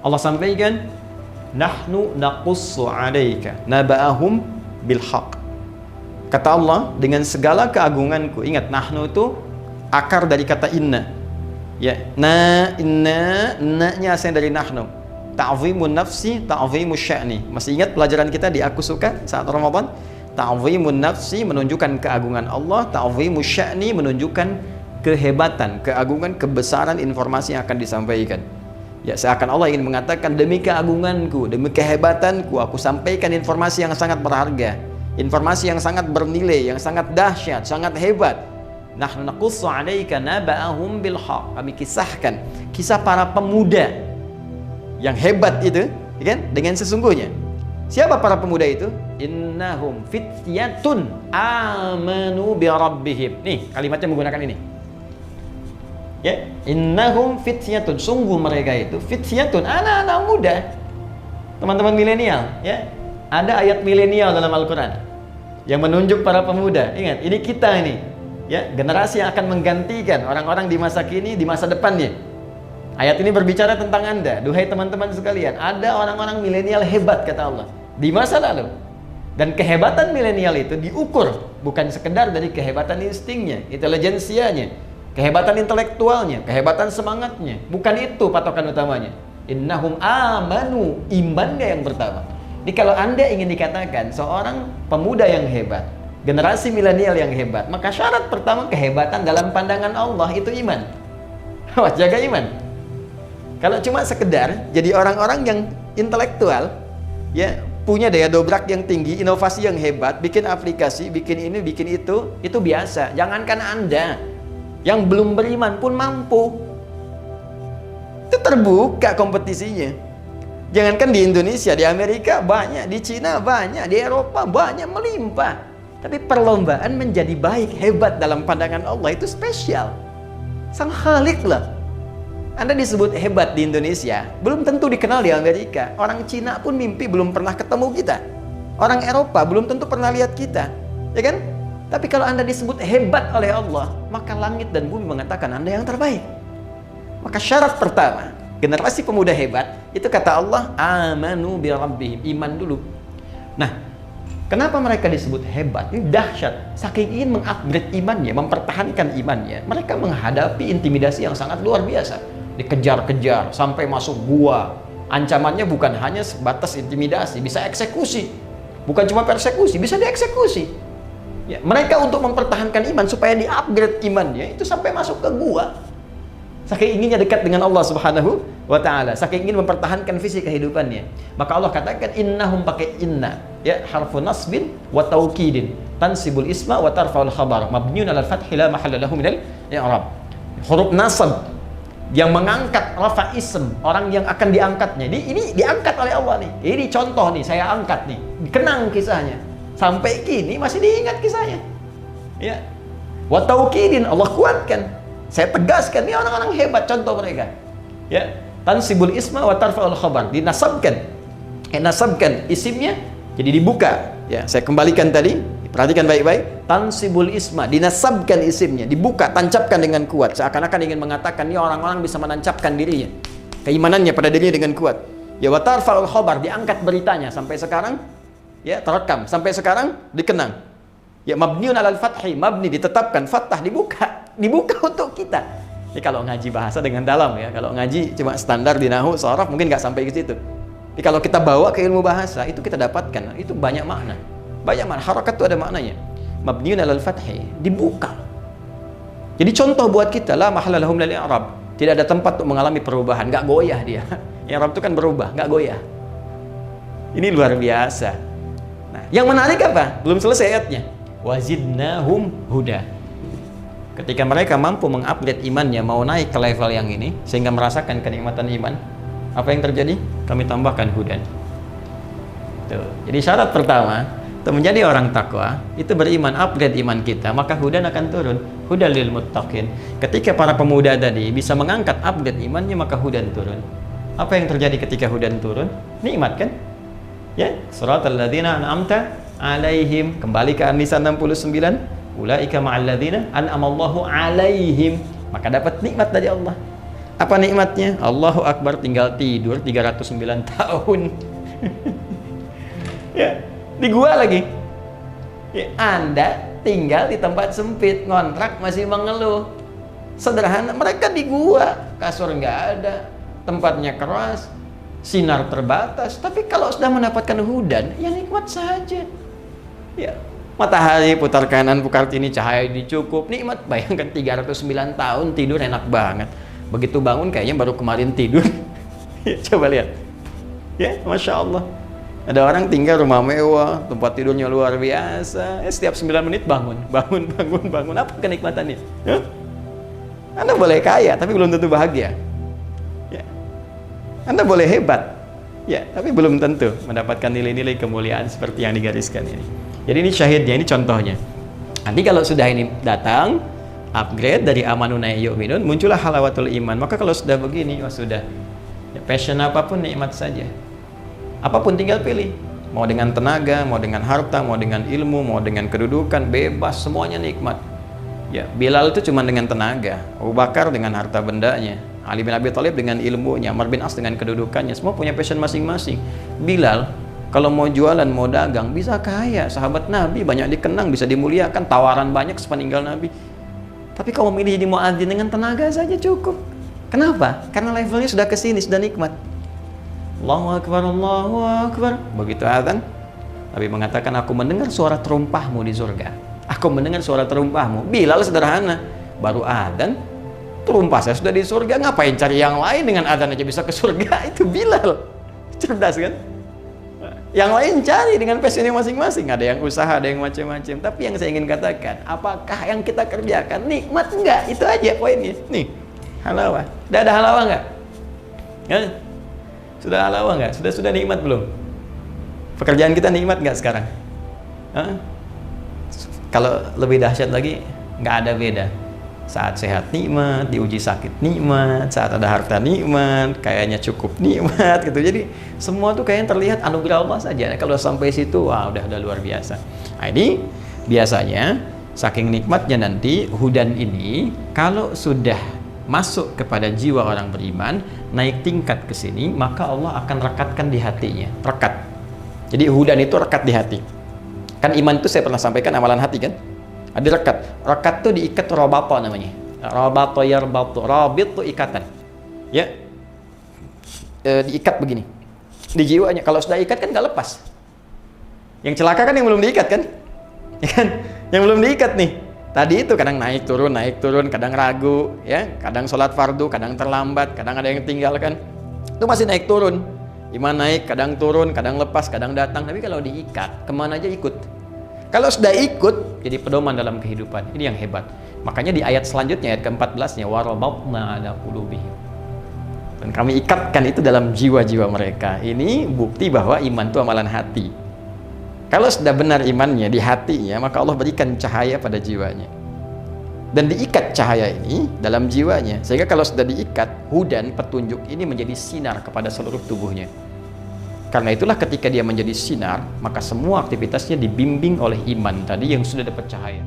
Allah sampaikan, nahnu naqussu 'alaika naba'ahum bil haqq. Kata Allah, dengan segala keagunganku. Ingat, nahnu itu akar dari kata inna. Ya, na-nya asal dari nahnu. Ta'zimun nafsi, ta'zimus sya'ni. Masih ingat pelajaran kita di Aku Suka saat Ramadan? Ta'zimun nafsi menunjukkan keagungan Allah, ta'zimus sya'ni menunjukkan kehebatan, keagungan, kebesaran informasi yang akan disampaikan. Ya, seakan Allah ingin mengatakan, demi keagunganku, demi kehebatanku, aku sampaikan informasi yang sangat berharga, informasi yang sangat bernilai, yang sangat dahsyat, sangat hebat. Nahnu naqussu 'alaika naba'ahum bil haqq. Kami kisahkan kisah para pemuda yang hebat itu, ya kan? Dengan sesungguhnya. Siapa para pemuda itu? Innahum fityatun amanu bi rabbihim. Nih, kalimatnya menggunakan ini. Ya, innahum fityatun, sungguh mereka itu fityatun, anak-anak muda. Teman-teman milenial, ya. Ada ayat milenial dalam Al-Qur'an yang menunjuk para pemuda. Ingat, ini kita ini. Ya, generasi yang akan menggantikan orang-orang di masa kini, di masa depannya. Ayat ini berbicara tentang Anda, duhai teman-teman sekalian. Ada orang-orang milenial hebat, kata Allah, di masa lalu. Dan kehebatan milenial itu diukur bukan sekedar dari kehebatan instingnya, intelijensianya, kehebatan intelektualnya, kehebatan semangatnya. Bukan itu patokan utamanya. Innahum amanu, imannya yang pertama. Jadi kalau Anda ingin dikatakan seorang pemuda yang hebat, generasi milenial yang hebat, maka syarat pertama kehebatan dalam pandangan Allah itu iman. Awas, jaga iman. Kalau cuma sekedar jadi orang-orang yang intelektual, ya, punya daya dobrak yang tinggi, inovasi yang hebat, bikin aplikasi, bikin ini, bikin itu biasa. Jangankan Anda yang belum beriman pun mampu. Itu terbuka kompetisinya. Jangankan di Indonesia, di Amerika banyak, di Cina banyak, di Eropa banyak, melimpah. Tapi perlombaan menjadi baik, hebat dalam pandangan Allah itu spesial. Sang Khalik lah. Anda disebut hebat di Indonesia, belum tentu dikenal di Amerika. Orang Cina pun mimpi belum pernah ketemu kita. Orang Eropa belum tentu pernah lihat kita, ya kan? Tapi kalau Anda disebut hebat oleh Allah, maka langit dan bumi mengatakan Anda yang terbaik. Maka syarat pertama, generasi pemuda hebat, itu kata Allah, amanu bi rabbihim, iman dulu. Nah, kenapa mereka disebut hebat? Ini dahsyat. Saking ingin mengupgrade imannya, mempertahankan imannya, mereka menghadapi intimidasi yang sangat luar biasa. Dikejar-kejar sampai masuk gua. Ancamannya bukan hanya sebatas intimidasi, bisa eksekusi. Bukan cuma persekusi, bisa dieksekusi. Ya, mereka untuk mempertahankan iman supaya di-upgrade imannya itu sampai masuk ke gua. Saking inginnya dekat dengan Allah Subhanahu wa ta'ala, saking ingin mempertahankan visi kehidupannya. Maka Allah katakan innahum, pakai inna, ya, harfu nasbin wa taukidin, tansibul isma wa tarfa'ul khabar, mabniun 'alal fathi la mahalla lahu minal i'rab. Huruf nasab yang mengangkat rafa ism, orang yang akan diangkatnya. Ini diangkat oleh Allah nih. Ini contoh nih, saya angkat nih. Kenang kisahnya. Sampai kini masih diingat kisahnya. Ya. Wa taukidin, Allah kuatkan. Saya tegaskan, ini orang-orang hebat, contoh mereka. Ya, tansibul isma wa tarfa'ul khabar, dinasabkan. Nasabkan isimnya jadi dibuka. Ya, saya kembalikan tadi. Perhatikan baik-baik. Tansibul isma, dinasabkan isimnya, dibuka, tancapkan dengan kuat. Seakan-akan ingin mengatakan ini orang-orang bisa menancapkan dirinya, keimanannya pada dirinya dengan kuat. Ya, wa tarfa'ul khabar, diangkat beritanya sampai sekarang, ya, terekam sampai sekarang dikenang. Ya, mabniun 'alal fathi, mabni ditetapkan, fathah dibuka untuk kita. Ini kalau ngaji bahasa dengan dalam, ya. Kalau ngaji cuma standar di nahwu, sharaf mungkin nggak sampai ke situ. Tapi kalau kita bawa ke ilmu bahasa, itu kita dapatkan, itu banyak makna. Banyak makna, harakat itu ada maknanya. Mabniun 'alal fathi, dibuka. Jadi contoh buat kita, la mahalla lahu minal i'rab. Tidak ada tempat untuk mengalami perubahan, nggak goyah dia. I'rab itu kan berubah, nggak goyah. Ini luar biasa. Nah, yang menarik apa? Belum selesai ayatnya. Wazidnahum huda. Ketika mereka mampu mengupgrade imannya, mau naik ke level yang ini, sehingga merasakan kenikmatan iman, apa yang terjadi? Kami tambahkan hudan. Tuh. Jadi syarat pertama, untuk menjadi orang takwa, itu beriman, upgrade iman kita, maka hudan akan turun. Hudan lil muttaqin. Ketika para pemuda tadi bisa mengangkat upgrade imannya, maka hudan turun. Apa yang terjadi ketika hudan turun? Nikmat kan? Ya, suratal ladzina an'amta alaihim. Kembali ke An-Nisa 69. Ulaika ma'al ladzina an'amallahu alaihim. Maka dapat nikmat dari Allah. Apa nikmatnya? Allahu Akbar, tinggal tidur 309 tahun. Ya, di gua lagi. Ya, Anda tinggal di tempat sempit, ngontrak masih mengeluh. Sederhana, mereka di gua, kasur nggak ada, tempatnya keras, sinar terbatas. Tapi kalau sudah mendapatkan hudan, ya nikmat saja. Ya, matahari putar kanan, putar kiri, cahaya dicukup, nikmat. Bayangkan 309 tahun tidur enak banget. Begitu bangun kayaknya baru kemarin tidur. Ya, coba lihat. Ya, Masya Allah. Ada orang tinggal rumah mewah, tempat tidurnya luar biasa. Setiap 9 menit bangun. Apa kenikmatannya? Ya? Anda boleh kaya, tapi belum tentu bahagia. Ya. Anda boleh hebat, ya, tapi belum tentu mendapatkan nilai-nilai kemuliaan seperti yang digariskan ini. Jadi ini syahidnya, ini contohnya. Nanti kalau sudah ini datang, upgrade dari amanun yu'minun, muncullah halawatul iman. Maka kalau sudah begini, sudah. Ya, passion apapun nikmat saja. Apapun tinggal pilih. Mau dengan tenaga, mau dengan harta, mau dengan ilmu, mau dengan kedudukan, bebas, semuanya nikmat. Ya, Bilal itu cuma dengan tenaga, Abu Bakar dengan harta bendanya, Ali bin Abi Thalib dengan ilmunya, Amr bin As dengan kedudukannya, semua punya passion masing-masing. Bilal kalau mau jualan, mau dagang, bisa kaya. Sahabat Nabi banyak dikenang, bisa dimuliakan, tawaran banyak sepeninggal Nabi. Tapi kalau memilih jadi muadzin dengan tenaga saja cukup. Kenapa? Karena levelnya sudah ke sini, sudah nikmat. Allahu Akbar, Allahu Akbar. Begitu azan, Nabi mengatakan, aku mendengar suara terumpahmu di surga. Aku mendengar suara terumpahmu. Bilal sederhana, baru azan, terumpah saya sudah di surga. Ngapain cari yang lain, dengan azan aja bisa ke surga? Itu Bilal. Cerdas kan? Yang lain cari dengan passionnya masing-masing. Ada yang usaha, ada yang macam-macam. Tapi yang saya ingin katakan, apakah yang kita kerjakan nikmat? Enggak, itu aja poinnya. Nih, halawah. Udah ada halawah enggak? Ya? Sudah halawah nggak? Sudah nikmat belum? Pekerjaan kita nikmat nggak sekarang? Hah? Kalau lebih dahsyat lagi, nggak ada beda. Saat sehat nikmat, diuji sakit nikmat, saat ada harta nikmat, kayaknya cukup nikmat gitu. Jadi semua tuh kayaknya terlihat anugerah Allah saja. Kalau sampai situ, wah udah luar biasa. Nah, ini biasanya saking nikmatnya nanti hudan ini kalau sudah masuk kepada jiwa orang beriman, naik tingkat ke sini, maka Allah akan rekatkan di hatinya. Rekat. Jadi hudan itu rekat di hati. Kan iman itu saya pernah sampaikan amalan hati kan? Ada rekat. Rekat itu diikat rabata namanya. Rabata yarbatu. Rabit itu ikatan. Ya. Diikat begini. Di jiwanya. Kalau sudah ikat kan nggak lepas. Yang celaka kan yang belum diikat kan? Ya kan? Yang belum diikat nih. Tadi itu kadang naik turun, kadang ragu, ya, kadang sholat fardu, kadang terlambat, kadang ada yang tinggalkan. Itu masih naik turun. Iman naik, kadang turun, kadang lepas, kadang datang. Tapi kalau diikat, kemana aja ikut. Kalau sudah ikut, jadi pedoman dalam kehidupan. Ini yang hebat. Makanya di ayat selanjutnya, ayat ke-14-nya, warabatna ala qulubihim. Dan kami ikatkan itu dalam jiwa-jiwa mereka. Ini bukti bahwa iman itu amalan hati. Kalau sudah benar imannya di hatinya, maka Allah berikan cahaya pada jiwanya. Dan diikat cahaya ini dalam jiwanya. Sehingga kalau sudah diikat, hudan, petunjuk ini menjadi sinar kepada seluruh tubuhnya. Karena itulah ketika dia menjadi sinar, maka semua aktivitasnya dibimbing oleh iman tadi yang sudah dapat cahaya.